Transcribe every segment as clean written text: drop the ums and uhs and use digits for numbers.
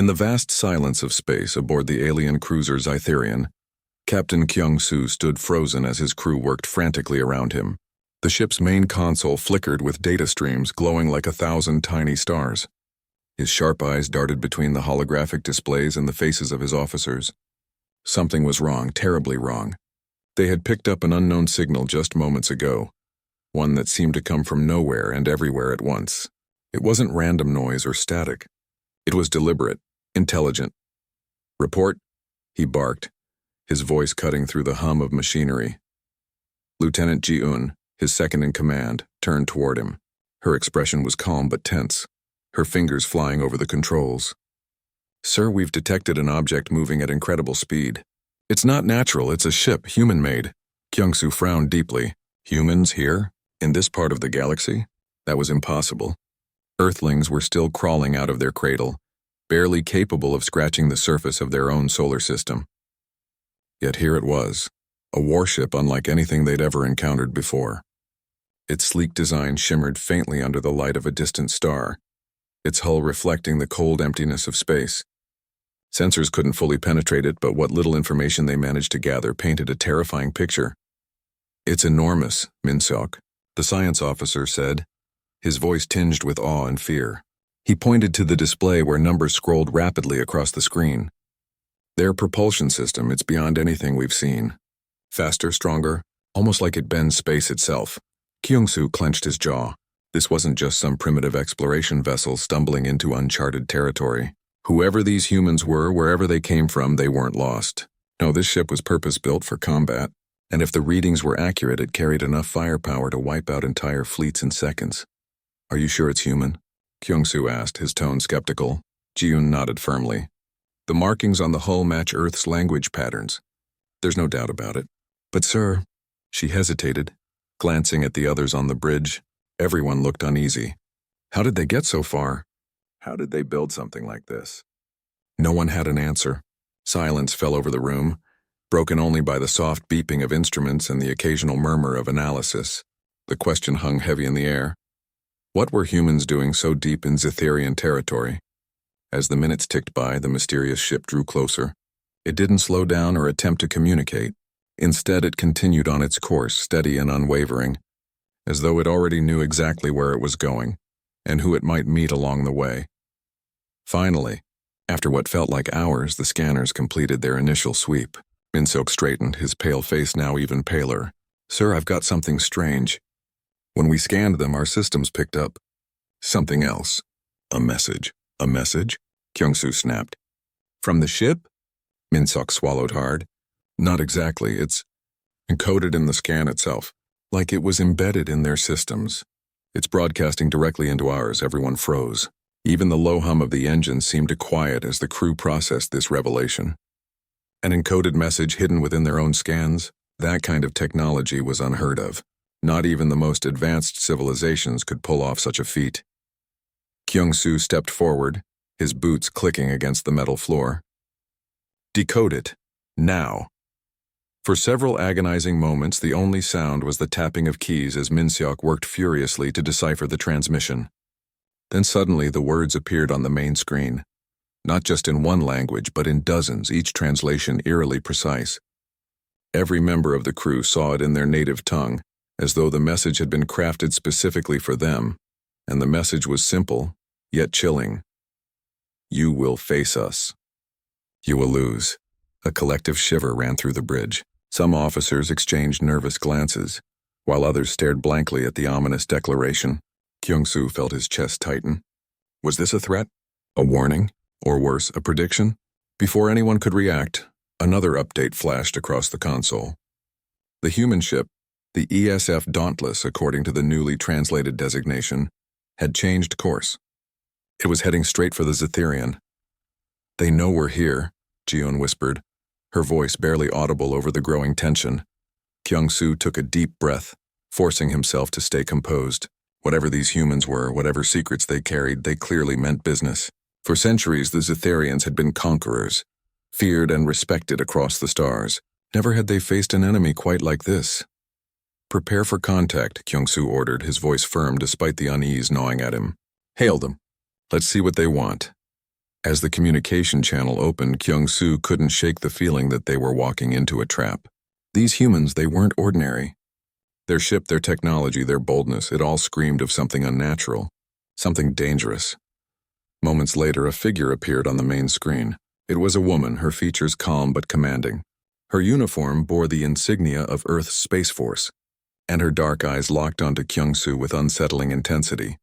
In the vast silence of space aboard the alien cruiser Zytherian, Captain Kyung-soo stood frozen as his crew worked frantically around him. The ship's main console flickered with data streams glowing like 1,000 tiny stars. His sharp eyes darted between the holographic displays and the faces of his officers. Something was wrong, terribly wrong. They had picked up an unknown signal just moments ago, one that seemed to come from nowhere and everywhere at once. It wasn't random noise or static. It was deliberate, intelligent. "Report," he barked, his voice cutting through the hum of machinery. Lieutenant Ji-eun, his second-in-command, turned toward him. Her expression was calm but tense, her fingers flying over the controls. "Sir, we've detected an object moving at incredible speed. It's not natural, it's a ship, human-made." Kyung-soo frowned deeply. Humans here? In this part of the galaxy? That was impossible. Earthlings were still crawling out of their cradle, barely capable of scratching the surface of their own solar system. Yet here it was, a warship unlike anything they'd ever encountered before. Its sleek design shimmered faintly under the light of a distant star, its hull reflecting the cold emptiness of space. Sensors couldn't fully penetrate it, but what little information they managed to gather painted a terrifying picture. "It's enormous, Min-seok," the science officer said, his voice tinged with awe and fear. He pointed to the display where numbers scrolled rapidly across the screen. "Their propulsion system, it's beyond anything we've seen. Faster, stronger, almost like it bends space itself." Kyung-soo clenched his jaw. This wasn't just some primitive exploration vessel stumbling into uncharted territory. Whoever these humans were, wherever they came from, they weren't lost. No, this ship was purpose-built for combat, and if the readings were accurate, it carried enough firepower to wipe out entire fleets in seconds. "Are you sure it's human?" Kyung-soo asked, his tone skeptical. Ji-eun nodded firmly. "The markings on the hull match Earth's language patterns. There's no doubt about it." "But sir," she hesitated, glancing at the others on the bridge. Everyone looked uneasy. How did they get so far? How did they build something like this? No one had an answer. Silence fell over the room, broken only by the soft beeping of instruments and the occasional murmur of analysis. The question hung heavy in the air. What were humans doing so deep in Zytherian territory? As the minutes ticked by, the mysterious ship drew closer. It didn't slow down or attempt to communicate. Instead, it continued on its course, steady and unwavering, as though it already knew exactly where it was going and who it might meet along the way. Finally, after what felt like hours, the scanners completed their initial sweep. Min-seok straightened, his pale face now even paler. "Sir, I've got something strange. When we scanned them, our systems picked up something else. A message." "A message?" Kyung-soo snapped. "From the ship?" Min-seok swallowed hard. "Not exactly. It's encoded in the scan itself, like it was embedded in their systems. It's broadcasting directly into ours." Everyone froze. Even the low hum of the engine seemed to quiet as the crew processed this revelation. An encoded message hidden within their own scans? That kind of technology was unheard of. Not even the most advanced civilizations could pull off such a feat. Kyung-soo stepped forward, his boots clicking against the metal floor. "Decode it. Now." For several agonizing moments, the only sound was the tapping of keys as Min-seok worked furiously to decipher the transmission. Then suddenly the words appeared on the main screen. Not just in one language, but in dozens, each translation eerily precise. Every member of the crew saw it in their native tongue, as though the message had been crafted specifically for them, and the message was simple, yet chilling. "You will face us. You will lose." A collective shiver ran through the bridge. Some officers exchanged nervous glances, while others stared blankly at the ominous declaration. Kyung-soo felt his chest tighten. Was this a threat? A warning? Or worse, a prediction? Before anyone could react, another update flashed across the console. The human ship, the ESF Dauntless according to the newly translated designation, had changed course. It was heading straight for the Zytherian. "They know we're here," Ji-eun whispered, her voice barely audible over the growing tension. Kyung-soo took a deep breath, forcing himself to stay composed. Whatever these humans were, whatever secrets they carried, they clearly meant business. For centuries, the Zytherians had been conquerors, feared and respected across the stars. Never had they faced an enemy quite like this. "Prepare for contact," Kyung-soo ordered, his voice firm despite the unease gnawing at him. "Hail them. Let's see what they want." As the communication channel opened, Kyung-soo couldn't shake the feeling that they were walking into a trap. These humans, they weren't ordinary. Their ship, their technology, their boldness, it all screamed of something unnatural, something dangerous. Moments later, a figure appeared on the main screen. It was a woman, her features calm but commanding. Her uniform bore the insignia of Earth's Space Force, and her dark eyes locked onto Kyung-soo with unsettling intensity.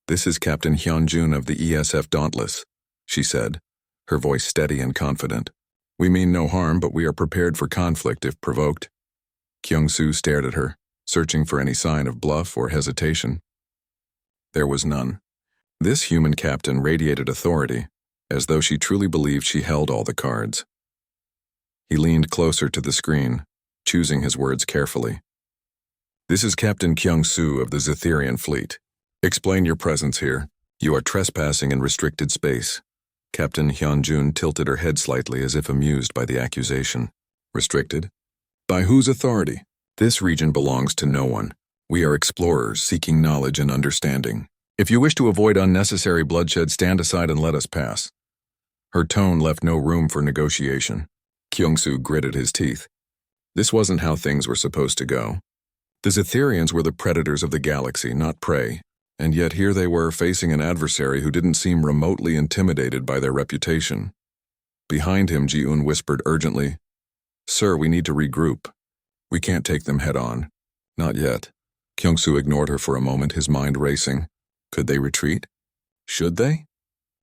"This is Captain Hyun-jun of the ESF Dauntless," she said, her voice steady and confident. "We mean no harm, but we are prepared for conflict if provoked." Kyung-soo stared at her, searching for any sign of bluff or hesitation. There was none. This human captain radiated authority, as though she truly believed she held all the cards. He leaned closer to the screen, choosing his words carefully. "This is Captain Kyung-soo of the Zetherian fleet. Explain your presence here. You are trespassing in restricted space." Captain Hyun-jun tilted her head slightly as if amused by the accusation. "Restricted? By whose authority? This region belongs to no one. We are explorers seeking knowledge and understanding. If you wish to avoid unnecessary bloodshed, stand aside and let us pass." Her tone left no room for negotiation. Kyung-soo gritted his teeth. This wasn't how things were supposed to go. The Zetherians were the predators of the galaxy, not prey, and yet here they were facing an adversary who didn't seem remotely intimidated by their reputation. Behind him, Ji-un whispered urgently, "Sir, we need to regroup. We can't take them head-on." "Not yet." Kyung-soo ignored her for a moment, his mind racing. Could they retreat? Should they?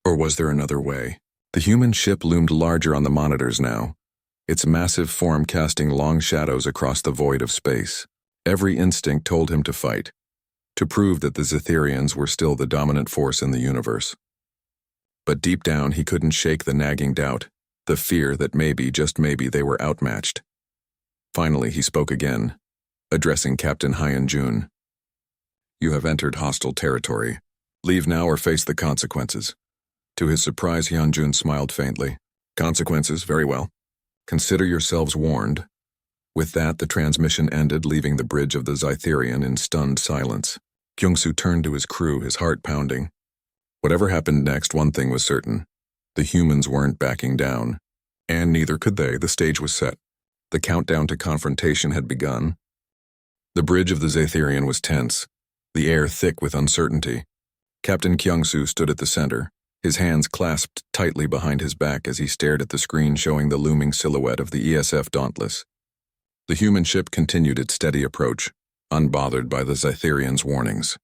Or was there another way? The human ship loomed larger on the monitors now, its massive form casting long shadows across the void of space. Every instinct told him to fight, to prove that the Zetherians were still the dominant force in the universe. But deep down, he couldn't shake the nagging doubt, the fear that maybe, just maybe, they were outmatched. Finally, he spoke again, addressing Captain Hyun-jun. "You have entered hostile territory. Leave now or face the consequences." To his surprise, Hyun-jun smiled faintly. "Consequences? Very well. Consider yourselves warned." With that, the transmission ended, leaving the bridge of the Zetherian in stunned silence. Kyung-soo turned to his crew, his heart pounding. Whatever happened next, one thing was certain. The humans weren't backing down. And neither could they. The stage was set. The countdown to confrontation had begun. The bridge of the Zetherian was tense, the air thick with uncertainty. Captain Kyung-soo stood at the center, his hands clasped tightly behind his back as he stared at the screen showing the looming silhouette of the ESF Dauntless. The human ship continued its steady approach, unbothered by the Zetherian's warnings.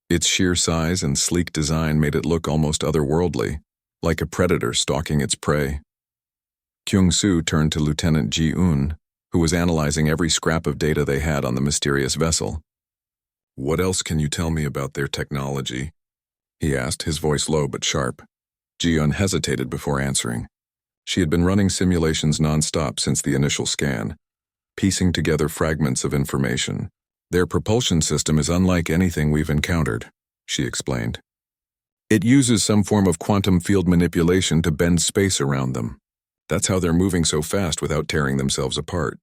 Its sheer size and sleek design made it look almost otherworldly, like a predator stalking its prey. Kyung-soo turned to Lieutenant Ji-un, who was analyzing every scrap of data they had on the mysterious vessel. "What else can you tell me about their technology?" he asked, his voice low but sharp. Ji-un hesitated before answering. She had been running simulations non-stop since the initial scan, piecing together fragments of information. "Their propulsion system is unlike anything we've encountered," she explained. "It uses some form of quantum field manipulation to bend space around them. That's how they're moving so fast without tearing themselves apart."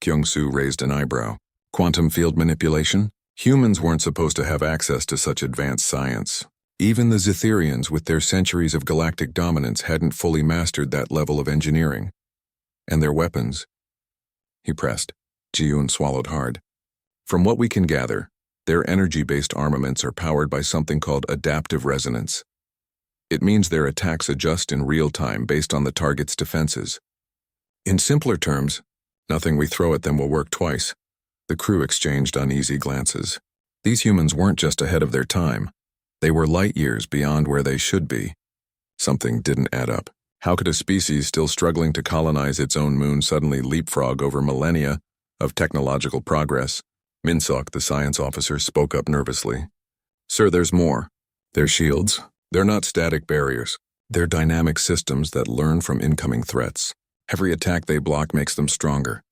Kyung-soo raised an eyebrow. "Quantum field manipulation? Humans weren't supposed to have access to such advanced science. Even the Zetherians, with their centuries of galactic dominance, hadn't fully mastered that level of engineering. And their weapons?" He pressed. Ji-un swallowed hard. "From what we can gather, their energy-based armaments are powered by something called adaptive resonance. It means their attacks adjust in real time based on the target's defenses. In simpler terms, nothing we throw at them will work twice." The crew exchanged uneasy glances. These humans weren't just ahead of their time. They were light years beyond where they should be. Something didn't add up. How could a species still struggling to colonize its own moon suddenly leapfrog over millennia of technological progress? Minsok, the science officer, spoke up nervously. "Sir, there's more. They're shields. They're not static barriers. They're dynamic systems that learn from incoming threats. Every attack they block makes them stronger."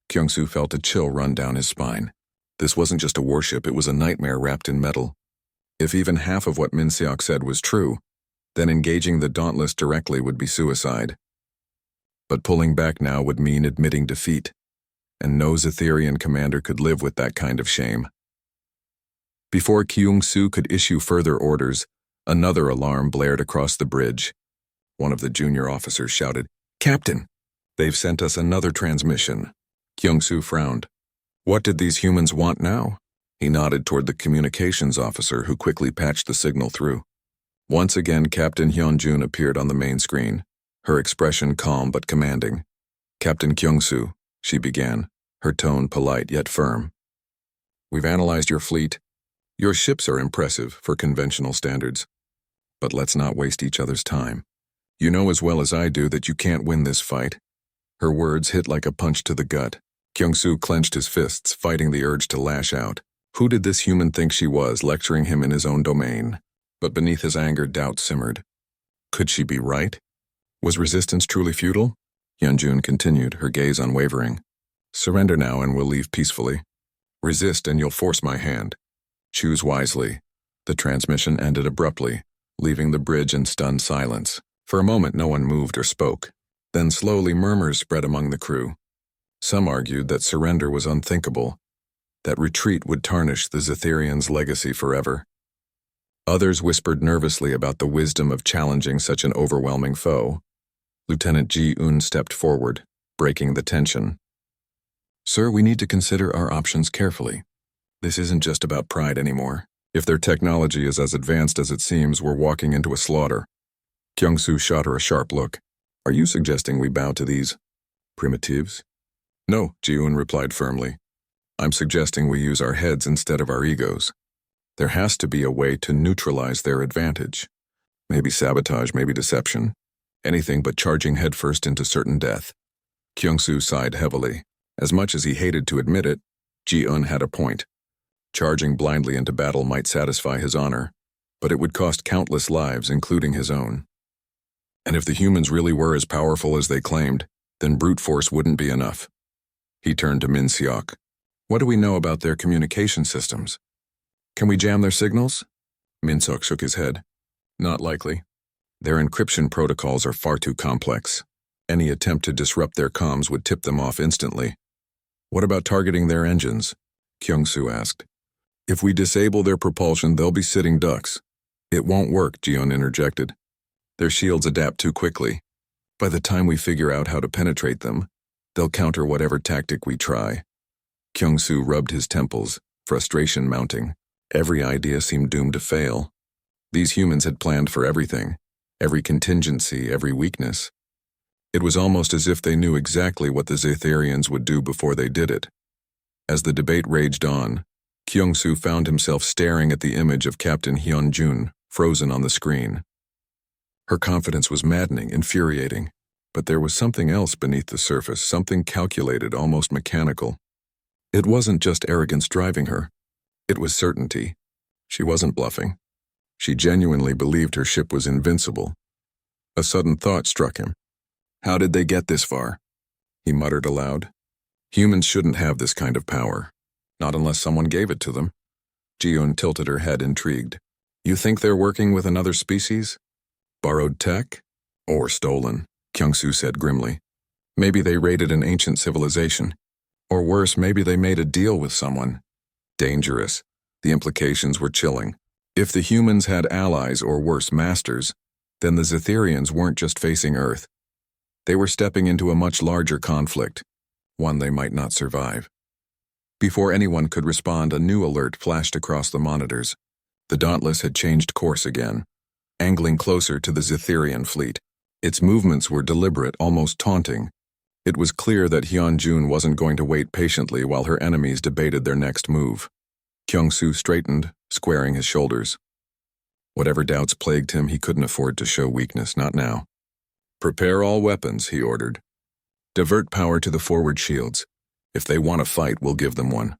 Kyung-soo felt a chill run down his spine. This wasn't just a warship, it was a nightmare wrapped in metal. If even half of what Minseok said was true, then engaging the Dauntless directly would be suicide. But pulling back now would mean admitting defeat, and no Zetherian commander could live with that kind of shame. Before Kyung-soo could issue further orders, another alarm blared across the bridge. One of the junior officers shouted, "Captain, they've sent us another transmission." Kyung-soo frowned. What did these humans want now? He nodded toward the communications officer, who quickly patched the signal through. Once again, Captain Hyunjun appeared on the main screen, her expression calm but commanding. "Captain Kyung-soo," she began, her tone polite yet firm. "We've analyzed your fleet. Your ships are impressive for conventional standards. But let's not waste each other's time. You know as well as I do that you can't win this fight." Her words hit like a punch to the gut. Kyung-soo clenched his fists, fighting the urge to lash out. Who did this human think she was, lecturing him in his own domain? But beneath his anger, doubt simmered. Could she be right? Was resistance truly futile? Hyunjun continued, her gaze unwavering. "Surrender now and we'll leave peacefully. Resist and you'll force my hand. Choose wisely." The transmission ended abruptly, leaving the bridge in stunned silence. For a moment no one moved or spoke. Then slowly murmurs spread among the crew. Some argued that surrender was unthinkable, that retreat would tarnish the Zetherians' legacy forever. Others whispered nervously about the wisdom of challenging such an overwhelming foe. Lieutenant Ji-un stepped forward, breaking the tension. "Sir, we need to consider our options carefully. This isn't just about pride anymore. If their technology is as advanced as it seems, we're walking into a slaughter." Kyung-soo shot her a sharp look. "Are you suggesting we bow to these primitives?" "No," Ji-un replied firmly. "I'm suggesting we use our heads instead of our egos. There has to be a way to neutralize their advantage. Maybe sabotage, maybe deception. Anything but charging headfirst into certain death." Kyung-soo sighed heavily. As much as he hated to admit it, Ji-un had a point. Charging blindly into battle might satisfy his honor, but it would cost countless lives, including his own. And if the humans really were as powerful as they claimed, then brute force wouldn't be enough. He turned to Min Seok. "What do we know about their communication systems? Can we jam their signals?" Min Seok shook his head. "Not likely. Their encryption protocols are far too complex. Any attempt to disrupt their comms would tip them off instantly." "What about targeting their engines?" Kyung-soo asked. "If we disable their propulsion, they'll be sitting ducks." "It won't work," Ji-un interjected. "Their shields adapt too quickly. By the time we figure out how to penetrate them, they'll counter whatever tactic we try." Kyung-soo rubbed his temples, frustration mounting. Every idea seemed doomed to fail. These humans had planned for everything, every contingency, every weakness. It was almost as if they knew exactly what the Zetherians would do before they did it. As the debate raged on, Kyung-soo found himself staring at the image of Captain Hyunjun, frozen on the screen. Her confidence was maddening, infuriating, but there was something else beneath the surface, something calculated, almost mechanical. It wasn't just arrogance driving her. It was certainty. She wasn't bluffing. She genuinely believed her ship was invincible. A sudden thought struck him. How did they get this far? He muttered aloud. Humans shouldn't have this kind of power. Not unless someone gave it to them. Ji-un tilted her head, intrigued. You think they're working with another species? Borrowed tech? Or stolen, Kyung-soo said grimly. Maybe they raided an ancient civilization. Or worse, maybe they made a deal with someone. Dangerous. The implications were chilling. If the humans had allies or worse, masters, then the Zetherians weren't just facing Earth. They were stepping into a much larger conflict, one they might not survive. Before anyone could respond, a new alert flashed across the monitors. The Dauntless had changed course again, angling closer to the Zetherian fleet. Its movements were deliberate, almost taunting. It was clear that Hyunjun wasn't going to wait patiently while her enemies debated their next move. Kyung-soo straightened, squaring his shoulders. Whatever doubts plagued him, he couldn't afford to show weakness, not now. Prepare all weapons, he ordered. Divert power to the forward shields. If they want to fight, we'll give them one.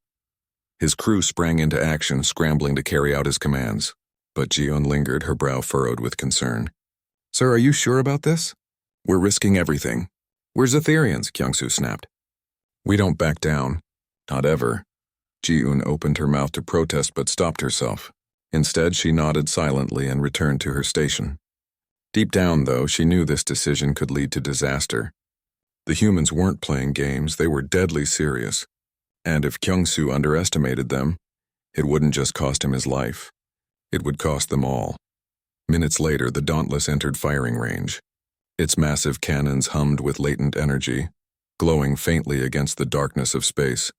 His crew sprang into action, scrambling to carry out his commands. But Ji-un lingered, her brow furrowed with concern. Sir, are you sure about this? We're risking everything. We're Zetherians, Kyung-soo snapped. We don't back down. Not ever. Ji-un opened her mouth to protest but stopped herself. Instead, she nodded silently and returned to her station. Deep down, though, she knew this decision could lead to disaster. The humans weren't playing games, they were deadly serious. And if Kyung-soo underestimated them, it wouldn't just cost him his life. It would cost them all. Minutes later, the Dauntless entered firing range. Its massive cannons hummed with latent energy, glowing faintly against the darkness of space.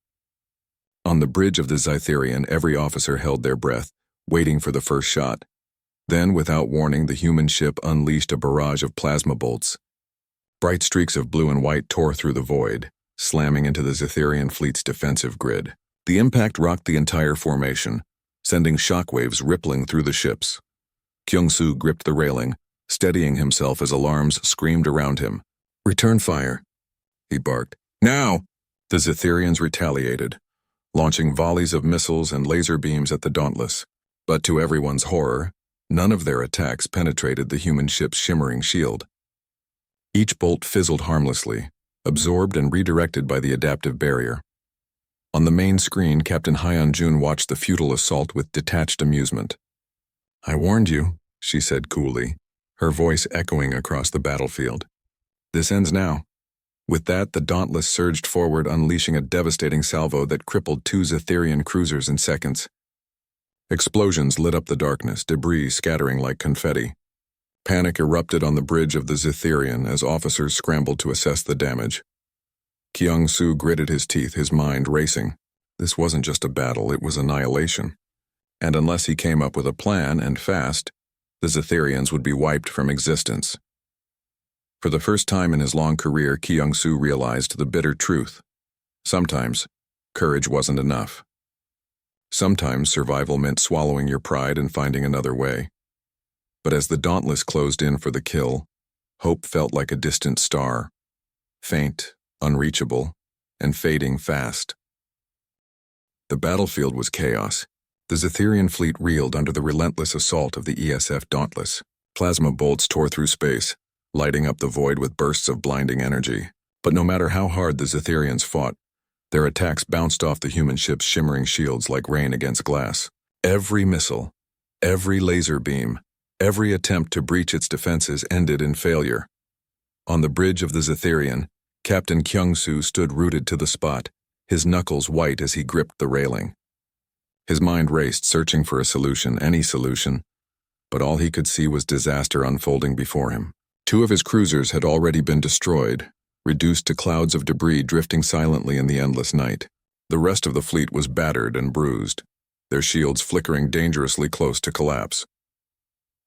On the bridge of the Zytherian, every officer held their breath, waiting for the first shot. Then, without warning, the human ship unleashed a barrage of plasma bolts. Bright streaks of blue and white tore through the void, slamming into the Zytherian fleet's defensive grid. The impact rocked the entire formation, sending shockwaves rippling through the ships. Kyung-soo gripped the railing, steadying himself as alarms screamed around him. "Return fire," he barked. "Now!" The Zytherians retaliated, launching volleys of missiles and laser beams at the Dauntless. But to everyone's horror, none of their attacks penetrated the human ship's shimmering shield. Each bolt fizzled harmlessly, absorbed and redirected by the adaptive barrier. On the main screen, Captain Hyun-jun watched the futile assault with detached amusement. "I warned you," she said coolly, her voice echoing across the battlefield. "This ends now." With that, the Dauntless surged forward, unleashing a devastating salvo that crippled 2 Zytherian cruisers in seconds. Explosions lit up the darkness, debris scattering like confetti. Panic erupted on the bridge of the Zytherian as officers scrambled to assess the damage. Kyung-soo gritted his teeth, his mind racing. This wasn't just a battle, it was annihilation. And unless he came up with a plan, and fast, the Zytherians would be wiped from existence. For the first time in his long career, Kyung-soo realized the bitter truth. Sometimes, courage wasn't enough. Sometimes survival meant swallowing your pride and finding another way. But as the Dauntless closed in for the kill, hope felt like a distant star, faint, unreachable, and fading fast. The battlefield was chaos. The Zytherian fleet reeled under the relentless assault of the ESF Dauntless. Plasma bolts tore through space, lighting up the void with bursts of blinding energy. But no matter how hard the Zytherians fought, their attacks bounced off the human ship's shimmering shields like rain against glass. Every missile, every laser beam, every attempt to breach its defenses ended in failure. On the bridge of the Zytherian, Captain Kyung-soo stood rooted to the spot, his knuckles white as he gripped the railing. His mind raced, searching for a solution, any solution, but all he could see was disaster unfolding before him. 2 of his cruisers had already been destroyed, reduced to clouds of debris drifting silently in the endless night. The rest of the fleet was battered and bruised, their shields flickering dangerously close to collapse.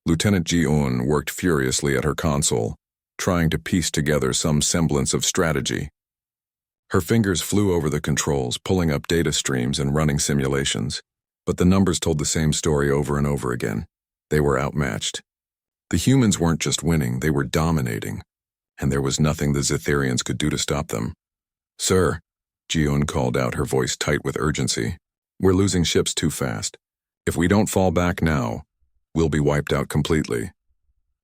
Lieutenant Ji-eun worked furiously at her console, trying to piece together some semblance of strategy. Her fingers flew over the controls, pulling up data streams and running simulations, but the numbers told the same story over and over again. They were outmatched. The humans weren't just winning, they were dominating, and there was nothing the Zytherians could do to stop them. "Sir," Ji-eun called out, her voice tight with urgency, "we're losing ships too fast. If we don't fall back now, we'll be wiped out completely."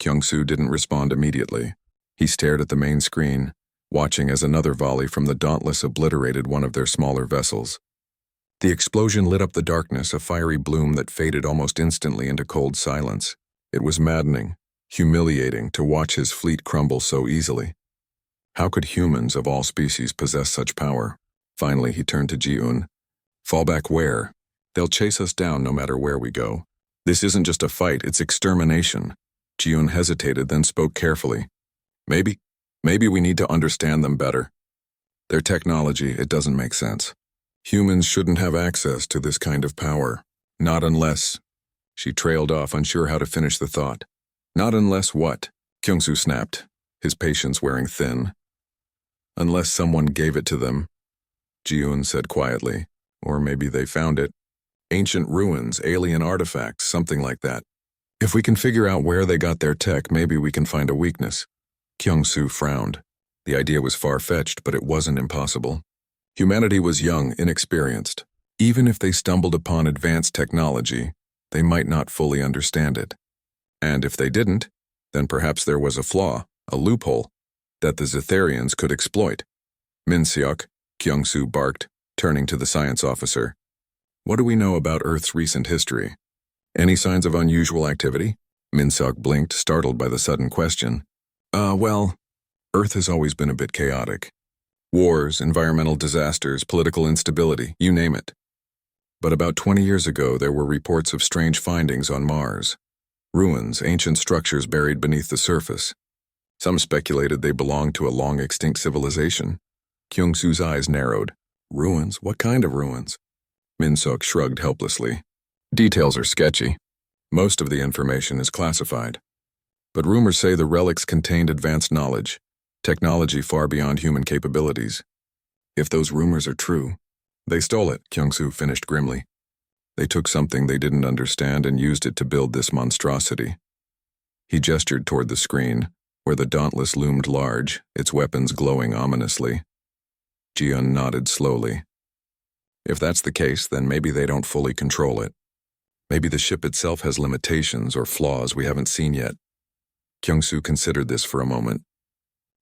Kyung-soo didn't respond immediately. He stared at the main screen, watching as another volley from the Dauntless obliterated one of their smaller vessels. The explosion lit up the darkness, a fiery bloom that faded almost instantly into cold silence. It was maddening, humiliating to watch his fleet crumble so easily. How could humans of all species possess such power? Finally, he turned to Ji-eun. "Fall back where? They'll chase us down no matter where we go. This isn't just a fight, it's extermination." Ji-eun hesitated, then spoke carefully. Maybe we need to understand them better. Their technology, it doesn't make sense. Humans shouldn't have access to this kind of power. Not unless... She trailed off, unsure how to finish the thought. "Not unless what?" Kyung-soo snapped, his patience wearing thin. "Unless someone gave it to them," Ji-eun said quietly. "Or maybe they found it. Ancient ruins, alien artifacts, something like that. If we can figure out where they got their tech, maybe we can find a weakness." Kyung-soo frowned. The idea was far-fetched, but it wasn't impossible. Humanity was young, inexperienced. Even if they stumbled upon advanced technology, they might not fully understand it. And if they didn't, then perhaps there was a flaw, a loophole, that the Zytherians could exploit. "Min-seok," Kyung-soo barked, turning to the science officer. "What do we know about Earth's recent history? Any signs of unusual activity?" Min-seok blinked, startled by the sudden question. Well, Earth has always been a bit chaotic. Wars, environmental disasters, political instability, you name it. But about 20 years ago, there were reports of strange findings on Mars. Ruins, ancient structures buried beneath the surface. Some speculated they belonged to a long-extinct civilization. Kyung-soo's eyes narrowed. Ruins? What kind of ruins? Min-suk shrugged helplessly. Details are sketchy. Most of the information is classified. But rumors say the relics contained advanced knowledge, technology far beyond human capabilities. If those rumors are true, they stole it, Kyung-soo finished grimly. They took something they didn't understand and used it to build this monstrosity. He gestured toward the screen, where the Dauntless loomed large, its weapons glowing ominously. Ji-un nodded slowly. If that's the case, then maybe they don't fully control it. Maybe the ship itself has limitations or flaws we haven't seen yet. Kyung-soo considered this for a moment.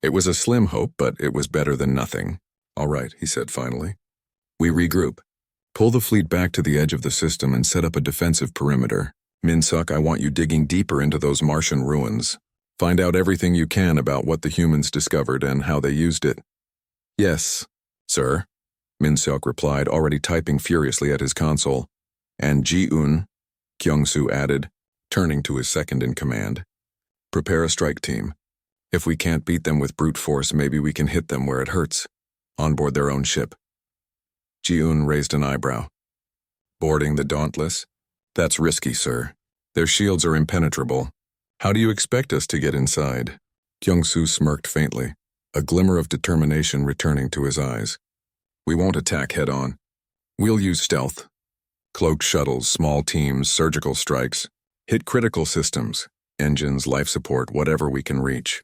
It was a slim hope, but it was better than nothing. All right, he said finally. We regroup. Pull the fleet back to the edge of the system and set up a defensive perimeter. Min-suk, I want you digging deeper into those Martian ruins. Find out everything you can about what the humans discovered and how they used it. Yes, sir, Min-suk replied, already typing furiously at his console. And Ji-un, Kyung-soo added, turning to his second-in-command. Prepare a strike team. If we can't beat them with brute force, maybe we can hit them where it hurts, on board their own ship. Ji-un raised an eyebrow. Boarding the Dauntless? That's risky, sir. Their shields are impenetrable. How do you expect us to get inside? Kyung-soo smirked faintly, a glimmer of determination returning to his eyes. We won't attack head-on. We'll use stealth. Cloaked shuttles, small teams, surgical strikes. Hit critical systems, engines, life support, whatever we can reach.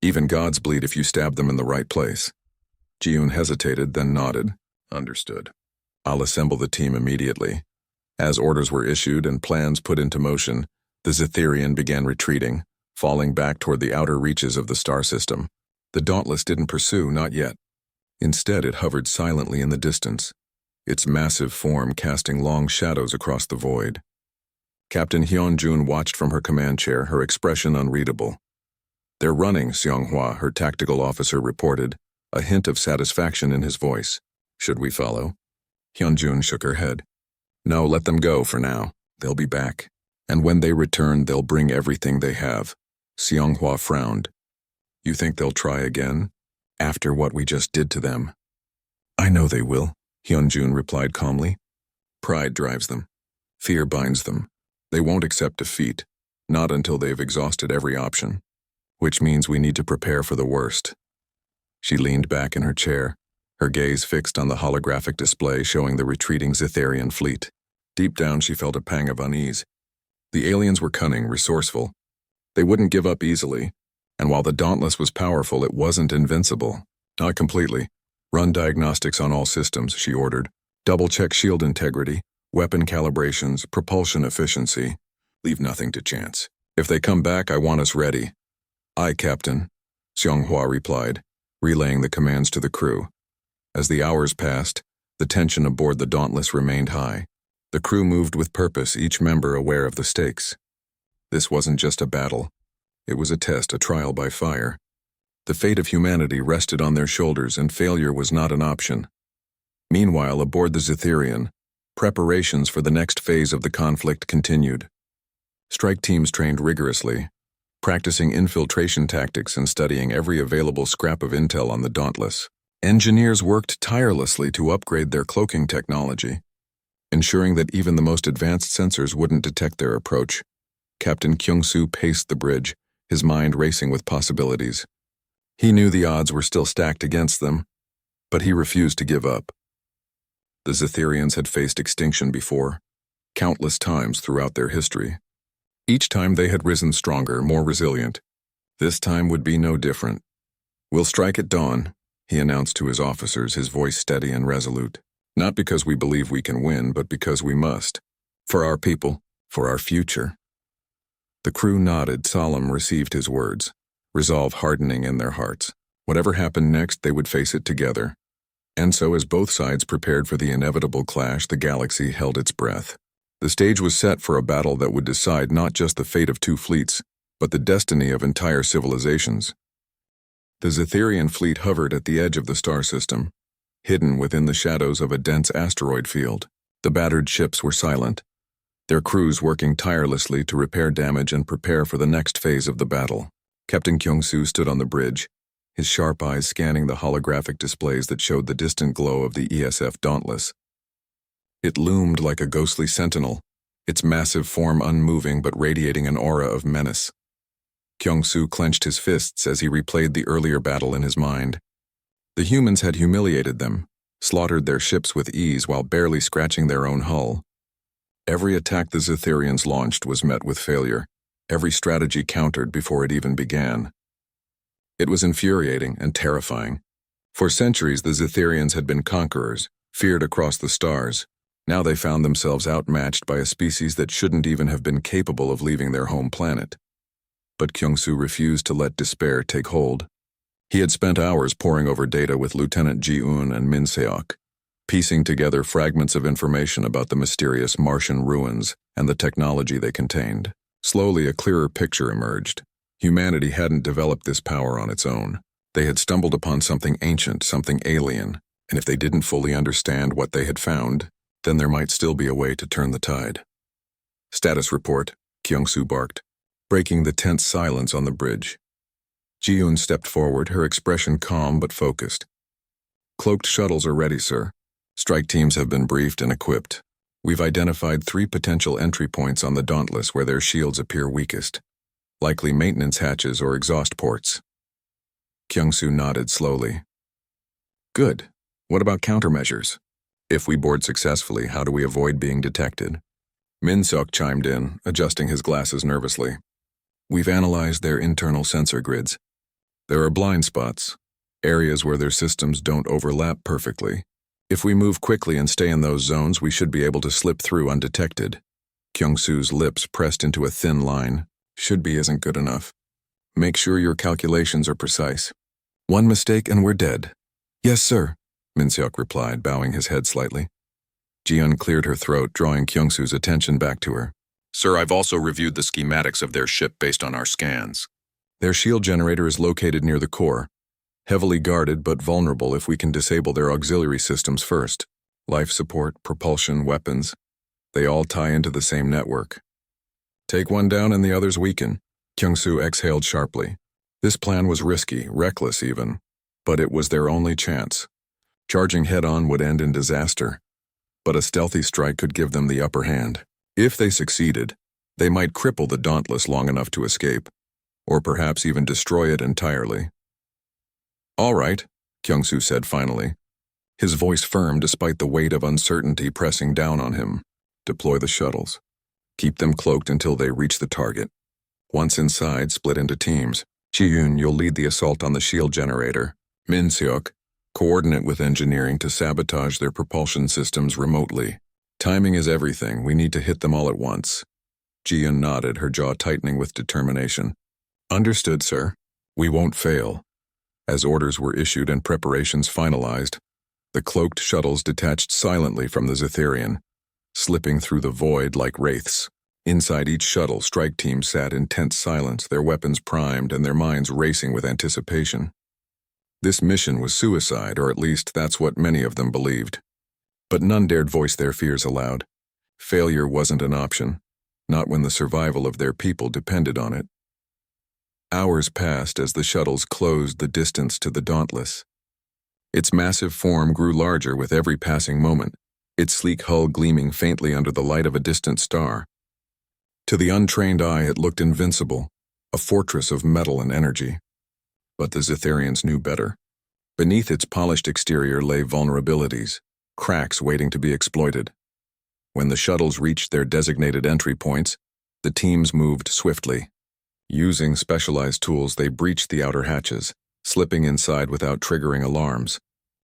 Even gods bleed if you stab them in the right place. Ji-un hesitated, then nodded. Understood. I'll assemble the team immediately. As orders were issued and plans put into motion, the Zetherian began retreating, falling back toward the outer reaches of the star system. The Dauntless didn't pursue, not yet. Instead, it hovered silently in the distance, its massive form casting long shadows across the void. Captain Hyun-jun watched from her command chair, her expression unreadable. They're running, Seonghwa, her tactical officer reported, a hint of satisfaction in his voice. Should we follow? Hyun-jun shook her head. No, let them go for now. They'll be back. And when they return, they'll bring everything they have. Seonghwa frowned. You think they'll try again? After what we just did to them? I know they will, Hyun-jun replied calmly. Pride drives them. Fear binds them. They won't accept defeat, not until they've exhausted every option. Which means we need to prepare for the worst. She leaned back in her chair, her gaze fixed on the holographic display showing the retreating Zetherian fleet. Deep down, she felt a pang of unease. The aliens were cunning, resourceful. They wouldn't give up easily, and while the Dauntless was powerful, it wasn't invincible. Not completely. Run diagnostics on all systems, she ordered. Double-check shield integrity, weapon calibrations, propulsion efficiency. Leave nothing to chance. If they come back, I want us ready. Aye, Captain, Seonghwa replied, relaying the commands to the crew. As the hours passed, the tension aboard the Dauntless remained high. The crew moved with purpose, each member aware of the stakes. This wasn't just a battle. It was a test, a trial by fire. The fate of humanity rested on their shoulders, and failure was not an option. Meanwhile, aboard the Zetherian, preparations for the next phase of the conflict continued. Strike teams trained rigorously, practicing infiltration tactics and studying every available scrap of intel on the Dauntless. Engineers worked tirelessly to upgrade their cloaking technology, ensuring that even the most advanced sensors wouldn't detect their approach. Captain Kyung-soo paced the bridge, his mind racing with possibilities. He knew the odds were still stacked against them, but he refused to give up. The Zetherians had faced extinction before, countless times throughout their history. Each time they had risen stronger, more resilient. This time would be no different. We'll strike at dawn, he announced to his officers, his voice steady and resolute. Not because we believe we can win, but because we must. For our people, for our future. The crew nodded, solemn, received his words, resolve hardening in their hearts. Whatever happened next, they would face it together. And so as both sides prepared for the inevitable clash, the galaxy held its breath. The stage was set for a battle that would decide not just the fate of two fleets, but the destiny of entire civilizations. The Zetherian fleet hovered at the edge of the star system, hidden within the shadows of a dense asteroid field. The battered ships were silent, their crews working tirelessly to repair damage and prepare for the next phase of the battle. Captain Kyung-soo stood on the bridge, his sharp eyes scanning the holographic displays that showed the distant glow of the ESF Dauntless. It loomed like a ghostly sentinel, its massive form unmoving but radiating an aura of menace. Kyung-soo clenched his fists as he replayed the earlier battle in his mind. The humans had humiliated them, slaughtered their ships with ease while barely scratching their own hull. Every attack the Zetherians launched was met with failure, every strategy countered before it even began. It was infuriating and terrifying. For centuries, the Zetherians had been conquerors, feared across the stars. Now they found themselves outmatched by a species that shouldn't even have been capable of leaving their home planet. But Kyung-soo refused to let despair take hold. He had spent hours poring over data with Lieutenant Ji-eun and Min Seok, piecing together fragments of information about the mysterious Martian ruins and the technology they contained. Slowly, a clearer picture emerged. Humanity hadn't developed this power on its own. They had stumbled upon something ancient, something alien, and if they didn't fully understand what they had found, then there might still be a way to turn the tide. Status report, Kyung-soo barked, breaking the tense silence on the bridge. Ji-eun stepped forward, her expression calm but focused. Cloaked shuttles are ready, sir. Strike teams have been briefed and equipped. We've identified 3 potential entry points on the Dauntless where their shields appear weakest. Likely maintenance hatches or exhaust ports. Kyung-soo nodded slowly. Good. What about countermeasures? If we board successfully, how do we avoid being detected? Min Seok chimed in, adjusting his glasses nervously. We've analyzed their internal sensor grids. There are blind spots, areas where their systems don't overlap perfectly. If we move quickly and stay in those zones, we should be able to slip through undetected. Kyung-soo's lips pressed into a thin line. Should be isn't good enough. Make sure your calculations are precise. One mistake and we're dead. Yes, sir, Min Seok replied, bowing his head slightly. Ji-eun cleared her throat, drawing Kyung-soo's attention back to her. Sir, I've also reviewed the schematics of their ship based on our scans. Their shield generator is located near the core. Heavily guarded but vulnerable if we can disable their auxiliary systems first. Life support, propulsion, weapons. They all tie into the same network. Take one down and the others weaken. Kyung-soo exhaled sharply. This plan was risky, reckless even, but it was their only chance. Charging head-on would end in disaster, but a stealthy strike could give them the upper hand. If they succeeded, they might cripple the Dauntless long enough to escape, or perhaps even destroy it entirely. All right, Kyung-soo said finally, his voice firm despite the weight of uncertainty pressing down on him. Deploy the shuttles. Keep them cloaked until they reach the target. Once inside, split into teams. Ji-eun, you'll lead the assault on the shield generator. Min Seok, coordinate with engineering to sabotage their propulsion systems remotely. Timing is everything. We need to hit them all at once. Ji-eun nodded, her jaw tightening with determination. Understood, sir. We won't fail. As orders were issued and preparations finalized, the cloaked shuttles detached silently from the Zetherian, slipping through the void like wraiths. Inside each shuttle, strike teams sat in tense silence, their weapons primed and their minds racing with anticipation. This mission was suicide, or at least that's what many of them believed. But none dared voice their fears aloud. Failure wasn't an option, not when the survival of their people depended on it. Hours passed as the shuttles closed the distance to the Dauntless. Its massive form grew larger with every passing moment, its sleek hull gleaming faintly under the light of a distant star. To the untrained eye, it looked invincible, a fortress of metal and energy. But the Zetherians knew better. Beneath its polished exterior lay vulnerabilities, cracks waiting to be exploited. When the shuttles reached their designated entry points, the teams moved swiftly. Using specialized tools, they breached the outer hatches, slipping inside without triggering alarms.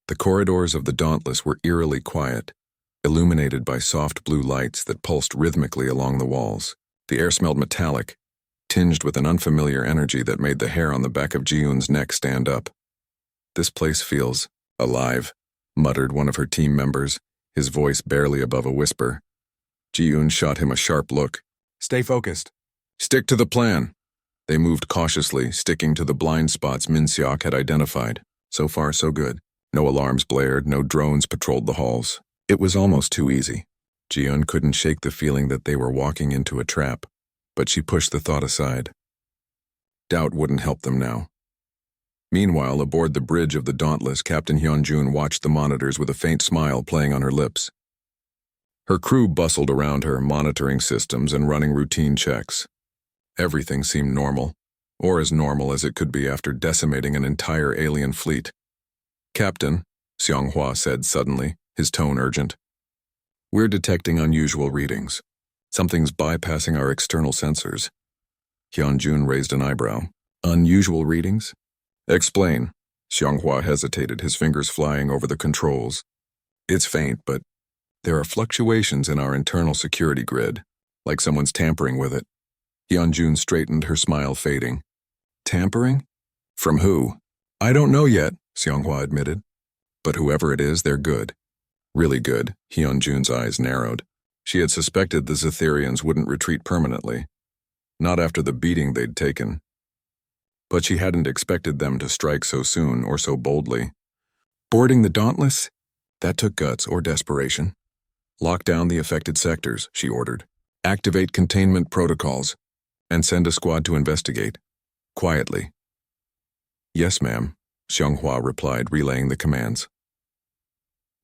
The corridors of the Dauntless were eerily quiet, illuminated by soft blue lights that pulsed rhythmically along the walls. The air smelled metallic, tinged with an unfamiliar energy that made the hair on the back of Ji-eun's neck stand up. This place feels alive, muttered one of her team members, his voice barely above a whisper. Ji-eun shot him a sharp look. Stay focused. Stick to the plan. They moved cautiously, sticking to the blind spots Min Seok had identified. So far, so good. No alarms blared, no drones patrolled the halls. It was almost too easy. Ji-eun couldn't shake the feeling that they were walking into a trap, but she pushed the thought aside. Doubt wouldn't help them now. Meanwhile, aboard the bridge of the Dauntless, Captain Hyunjun watched the monitors with a faint smile playing on her lips. Her crew bustled around her, monitoring systems and running routine checks. Everything seemed normal, or as normal as it could be after decimating an entire alien fleet. "Captain," Xianghua said suddenly, his tone urgent. "We're detecting unusual readings. Something's bypassing our external sensors." Hyunjun raised an eyebrow. "Unusual readings?" "Explain." Xianghua hesitated, his fingers flying over the controls. "It's faint, but there are fluctuations in our internal security grid, like someone's tampering with it." Hyunjun straightened, her smile fading. "Tampering? From who?" "I don't know yet," Xianghua admitted. "But whoever it is, they're good. Really good." Hyunjun's eyes narrowed. She had suspected the Zetherians wouldn't retreat permanently. Not after the beating they'd taken. But she hadn't expected them to strike so soon or so boldly. "Boarding the Dauntless? That took guts or desperation." "Lock down the affected sectors," she ordered. "Activate containment protocols, and send a squad to investigate. Quietly." "Yes, ma'am," Xianghua replied, relaying the commands.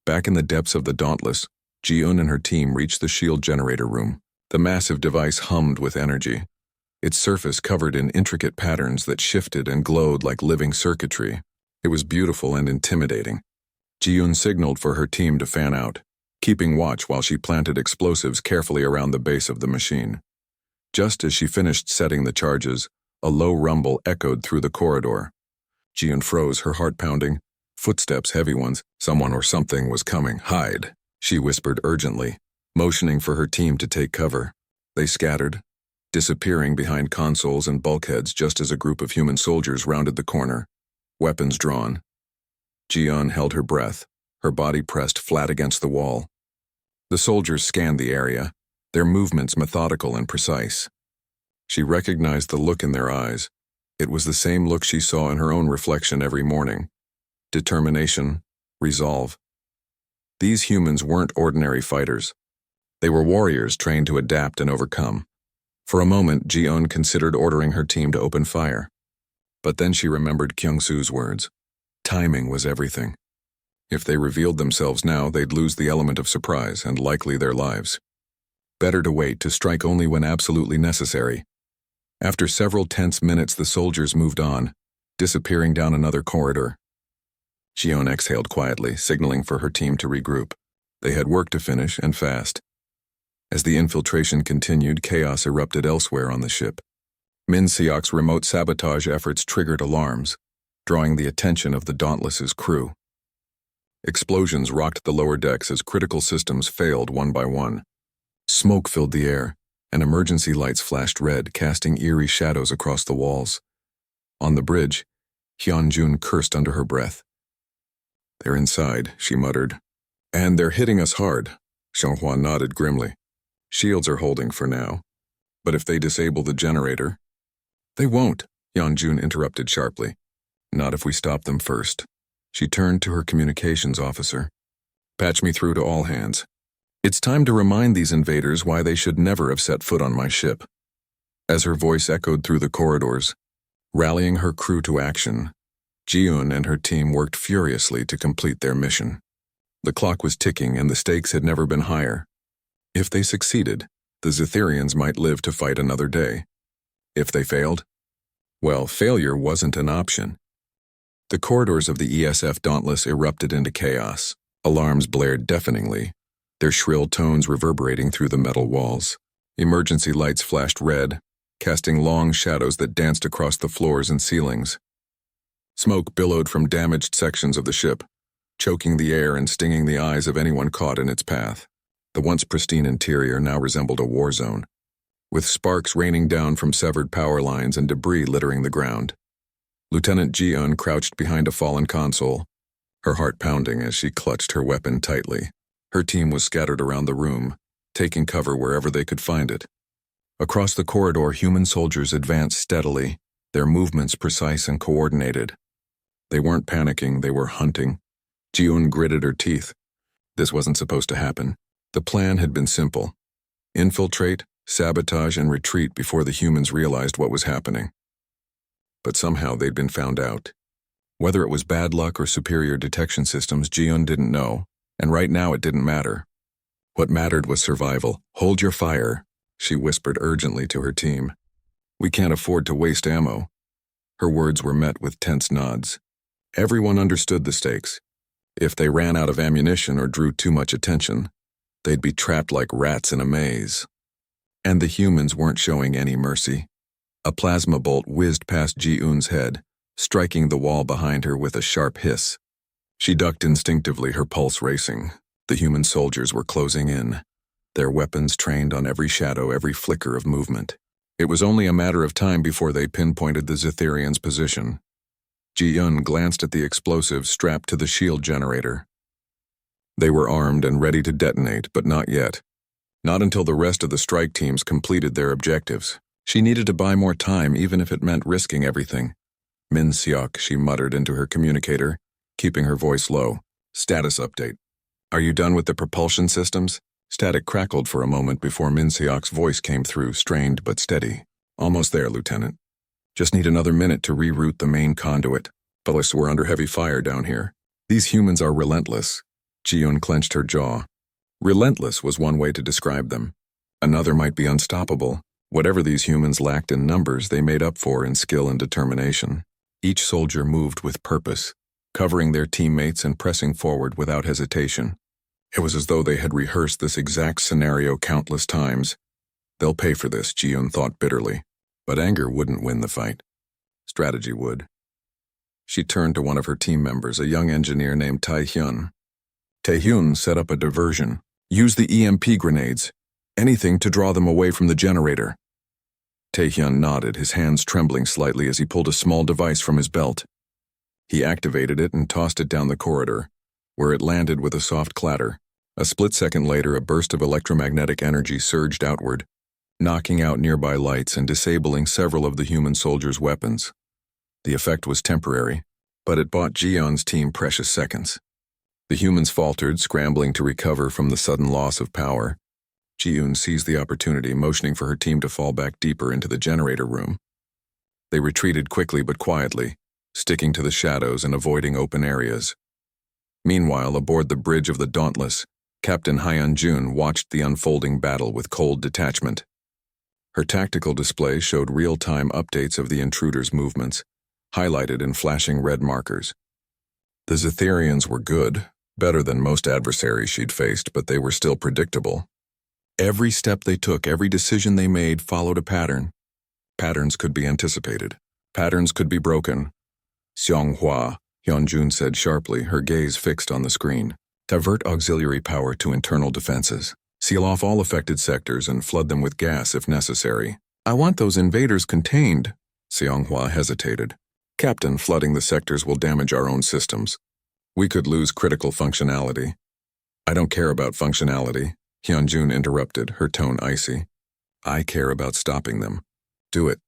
Back in the depths of the Dauntless, Ji-eun and her team reached the shield generator room. The massive device hummed with energy, its surface covered in intricate patterns that shifted and glowed like living circuitry. It was beautiful and intimidating. Ji-eun signaled for her team to fan out, keeping watch while she planted explosives carefully around the base of the machine. Just as she finished setting the charges, a low rumble echoed through the corridor. Ji-eun froze, her heart pounding. Footsteps, heavy ones. Someone or something was coming. "Hide," she whispered urgently, motioning for her team to take cover. They scattered, disappearing behind consoles and bulkheads just as a group of human soldiers rounded the corner, weapons drawn. Ji-eun held her breath, her body pressed flat against the wall. The soldiers scanned the area, their movements methodical and precise. She recognized the look in their eyes. It was the same look she saw in her own reflection every morning. Determination, resolve. These humans weren't ordinary fighters. They were warriors trained to adapt and overcome. For a moment, Ji-eun considered ordering her team to open fire. But then she remembered Kyung-soo's words. Timing was everything. If they revealed themselves now, they'd lose the element of surprise and likely their lives. Better to wait, to strike only when absolutely necessary. After several tense minutes, the soldiers moved on, disappearing down another corridor. Ji-eun exhaled quietly, signaling for her team to regroup. They had work to finish, and fast. As the infiltration continued, chaos erupted elsewhere on the ship. Min Seok's remote sabotage efforts triggered alarms, drawing the attention of the Dauntless's crew. Explosions rocked the lower decks as critical systems failed one by one. Smoke filled the air, and emergency lights flashed red, casting eerie shadows across the walls. On the bridge, Hyunjun cursed under her breath. "They're inside," she muttered. "And they're hitting us hard," Xianghua nodded grimly. "Shields are holding for now. But if they disable the generator—" "They won't," Hyunjun interrupted sharply. "Not if we stop them first." She turned to her communications officer. "Patch me through to all hands. It's time to remind these invaders why they should never have set foot on my ship." As her voice echoed through the corridors, rallying her crew to action, Ji-eun and her team worked furiously to complete their mission. The clock was ticking and the stakes had never been higher. If they succeeded, the Zetherians might live to fight another day. If they failed, well, failure wasn't an option. The corridors of the ESF Dauntless erupted into chaos. Alarms blared deafeningly, their shrill tones reverberating through the metal walls. Emergency lights flashed red, casting long shadows that danced across the floors and ceilings. Smoke billowed from damaged sections of the ship, choking the air and stinging the eyes of anyone caught in its path. The once pristine interior now resembled a war zone, with sparks raining down from severed power lines and debris littering the ground. Lieutenant Ji-eun crouched behind a fallen console, her heart pounding as she clutched her weapon tightly. Her team was scattered around the room, taking cover wherever they could find it. Across the corridor, human soldiers advanced steadily, their movements precise and coordinated. They weren't panicking, they were hunting. Ji-eun gritted her teeth. This wasn't supposed to happen. The plan had been simple: infiltrate, sabotage, and retreat before the humans realized what was happening. but somehow they'd been found out. Whether it was bad luck or superior detection systems, Ji-un didn't know, and right now it didn't matter. What mattered was survival. "Hold your fire," she whispered urgently to her team. "We can't afford to waste ammo." Her words were met with tense nods. Everyone understood the stakes. If they ran out of ammunition or drew too much attention, they'd be trapped like rats in a maze. And the humans weren't showing any mercy. A plasma bolt whizzed past Ji-un's head, striking the wall behind her with a sharp hiss. She ducked instinctively, her pulse racing. The human soldiers were closing in, their weapons trained on every shadow, every flicker of movement. It was only a matter of time before they pinpointed the Zetherians' position. Ji-un glanced at the explosives strapped to the shield generator. They were armed and ready to detonate, but not yet. Not until the rest of the strike teams completed their objectives. She needed to buy more time, even if it meant risking everything. "Min Seok," she muttered into her communicator, keeping her voice low. "Status update. Are you done with the propulsion systems?" Static crackled for a moment before Min Seok's voice came through, strained but steady. "Almost there, Lieutenant. Just need another minute to reroute the main conduit. Fellas, we're under heavy fire down here. These humans are relentless." Ji-un clenched her jaw. Relentless was one way to describe them. Another might be unstoppable. Whatever these humans lacked in numbers, they made up for in skill and determination. Each soldier moved with purpose, covering their teammates and pressing forward without hesitation. It was as though they had rehearsed this exact scenario countless times. They'll pay for this, Ji-un thought bitterly. But anger wouldn't win the fight. Strategy would. She turned to one of her team members, a young engineer named Tae-hyun. "Tae-hyun, set up a diversion. Use the EMP grenades. Anything to draw them away from the generator." Tae-hyun nodded, his hands trembling slightly as he pulled a small device from his belt. He activated it and tossed it down the corridor, where it landed with a soft clatter. A split second later, a burst of electromagnetic energy surged outward, knocking out nearby lights and disabling several of the human soldiers' weapons. The effect was temporary, but it bought Ji-un's team precious seconds. The humans faltered, scrambling to recover from the sudden loss of power. Ji-un seized the opportunity, motioning for her team to fall back deeper into the generator room. They retreated quickly but quietly, sticking to the shadows and avoiding open areas. Meanwhile, aboard the bridge of the Dauntless, Captain Hyun-jun watched the unfolding battle with cold detachment. Her tactical display showed real-time updates of the intruders' movements, highlighted in flashing red markers. The Zetherians were good, better than most adversaries she'd faced, but they were still predictable. Every step they took, every decision they made followed a pattern. Patterns could be anticipated. Patterns could be broken. "Seonghwa," Hyun-jun said sharply, her gaze fixed on the screen. "Divert auxiliary power to internal defenses. Seal off all affected sectors and flood them with gas if necessary." "I want those invaders contained," Seonghwa hesitated. "Captain, flooding the sectors will damage our own systems. We could lose critical functionality." "I don't care about functionality," Hyun-jun interrupted, her tone icy. "I care about stopping them. Do it."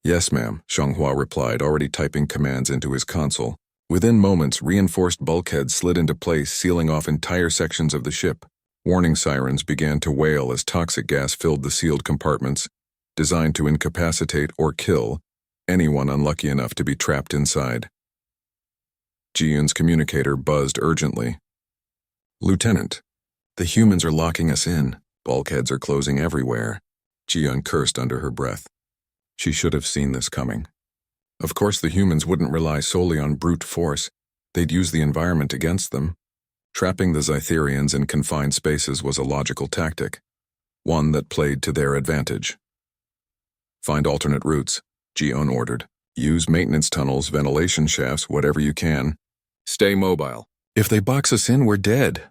"Yes, ma'am," Seonghwa replied, already typing commands into his console. Within moments, reinforced bulkheads slid into place, sealing off entire sections of the ship. Warning sirens began to wail as toxic gas filled the sealed compartments, designed to incapacitate or kill anyone unlucky enough to be trapped inside. Ji-un's communicator buzzed urgently. "Lieutenant, the humans are locking us in. Bulkheads are closing everywhere." Ji-un cursed under her breath. She should have seen this coming. Of course, the humans wouldn't rely solely on brute force. They'd use the environment against them. Trapping the Zetherians in confined spaces was a logical tactic, one that played to their advantage. "Find alternate routes," Ji-un ordered. "Use maintenance tunnels, ventilation shafts, whatever you can. Stay mobile. If they box us in, we're dead."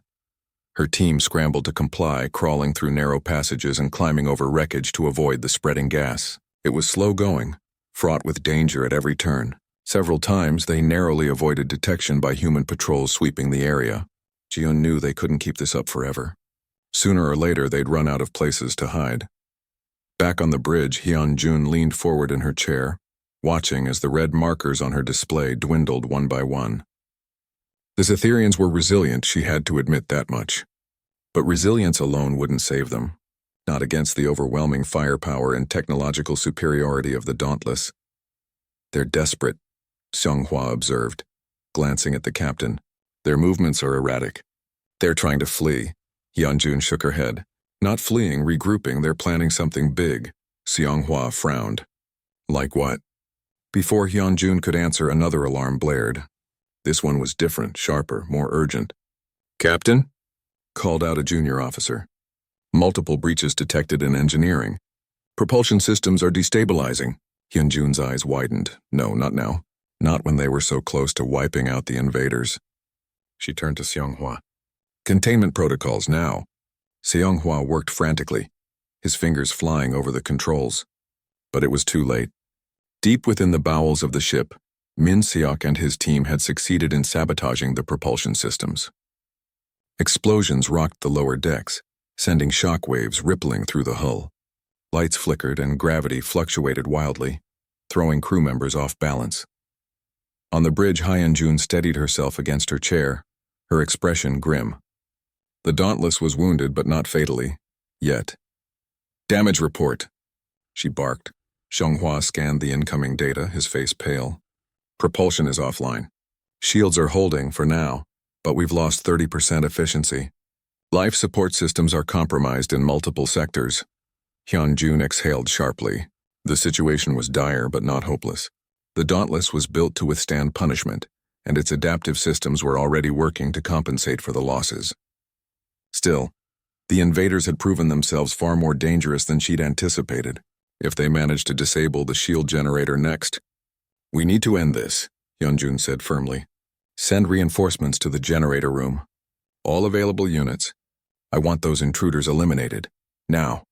Her team scrambled to comply, crawling through narrow passages and climbing over wreckage to avoid the spreading gas. It was slow going, fraught with danger at every turn. Several times they narrowly avoided detection by human patrols sweeping the area. Ji-un knew they couldn't keep this up forever. Sooner or later they'd run out of places to hide. Back on the bridge, Hyun-jun leaned forward in her chair, watching as the red markers on her display dwindled one by one. The Zetherians were resilient, she had to admit that much. But resilience alone wouldn't save them, not against the overwhelming firepower and technological superiority of the Dauntless. They're desperate, Xianghua observed, glancing at the captain. Their movements are erratic. They're trying to flee. Yanjun shook her head. Not fleeing, regrouping, they're planning something big. Xianghua frowned. Like what? Before Hyunjun could answer, another alarm blared. This one was different, sharper, more urgent. Captain? Called out a junior officer. Multiple breaches detected in engineering. Propulsion systems are destabilizing. Hyunjun's eyes widened. No, not now. Not when they were so close to wiping out the invaders. She turned to Xianghua. Containment protocols now. Xianghua worked frantically, his fingers flying over the controls. But it was too late. Deep within the bowels of the ship, Min Seok and his team had succeeded in sabotaging the propulsion systems. Explosions rocked the lower decks, sending shock waves rippling through the hull. Lights flickered and gravity fluctuated wildly, throwing crew members off balance. On the bridge, Hyunjun steadied herself against her chair, her expression grim. The Dauntless was wounded, but not fatally. Yet. Damage report, she barked. Xianghua scanned the incoming data, his face pale. Propulsion is offline. Shields are holding for now, but we've lost 30% efficiency. Life support systems are compromised in multiple sectors. Hyunjun exhaled sharply. The situation was dire but not hopeless. The Dauntless was built to withstand punishment, and its adaptive systems were already working to compensate for the losses. Still, the invaders had proven themselves far more dangerous than she'd anticipated. If they managed to disable the shield generator next. We need to end this, Hyunjun said firmly. Send reinforcements to the generator room. All available units. I want those intruders eliminated. Now.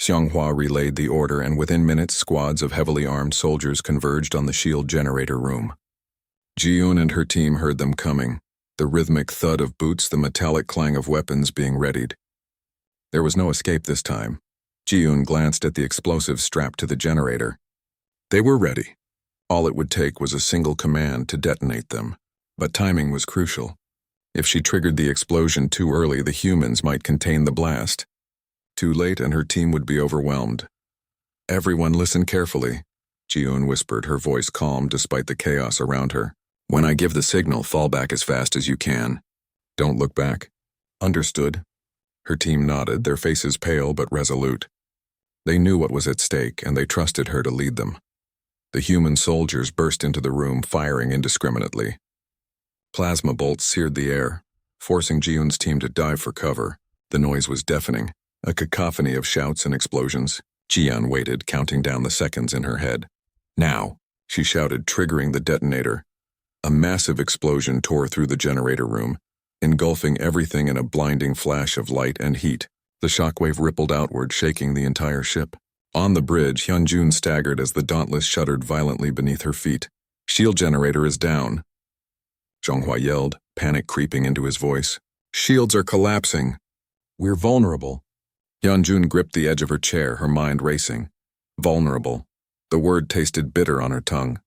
Xianghua relayed the order, and within minutes squads of heavily armed soldiers converged on the shield generator room. Ji-yoon and her team heard them coming, the rhythmic thud of boots, the metallic clang of weapons being readied. There was no escape this time. Ji-yoon glanced at the explosives strapped to the generator. They were ready. All it would take was a single command to detonate them, but timing was crucial. If she triggered the explosion too early, the humans might contain the blast. Too late, and her team would be overwhelmed. Everyone listen carefully, Ji-yoon whispered, her voice calm despite the chaos around her. When I give the signal, fall back as fast as you can. Don't look back. Understood. Her team nodded, their faces pale but resolute. They knew what was at stake, and they trusted her to lead them. The human soldiers burst into the room, firing indiscriminately. Plasma bolts seared the air, forcing Ji-yoon's team to dive for cover. The noise was deafening, a cacophony of shouts and explosions. Ji-yoon waited, counting down the seconds in her head. Now, she shouted, triggering the detonator. A massive explosion tore through the generator room, engulfing everything in a blinding flash of light and heat. The shockwave rippled outward, shaking the entire ship. On the bridge, Hyunjun staggered as the Dauntless shuddered violently beneath her feet. Shield generator is down. Xianghua yelled, panic creeping into his voice. Shields are collapsing. We're vulnerable. Hyunjun gripped the edge of her chair, her mind racing. Vulnerable. The word tasted bitter on her tongue.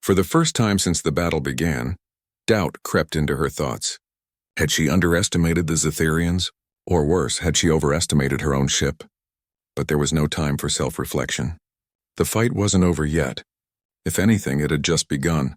For the first time since the battle began, doubt crept into her thoughts. Had she underestimated the Zetherians? Or worse, had she overestimated her own ship? But there was no time for self-reflection. The fight wasn't over yet. If anything, it had just begun.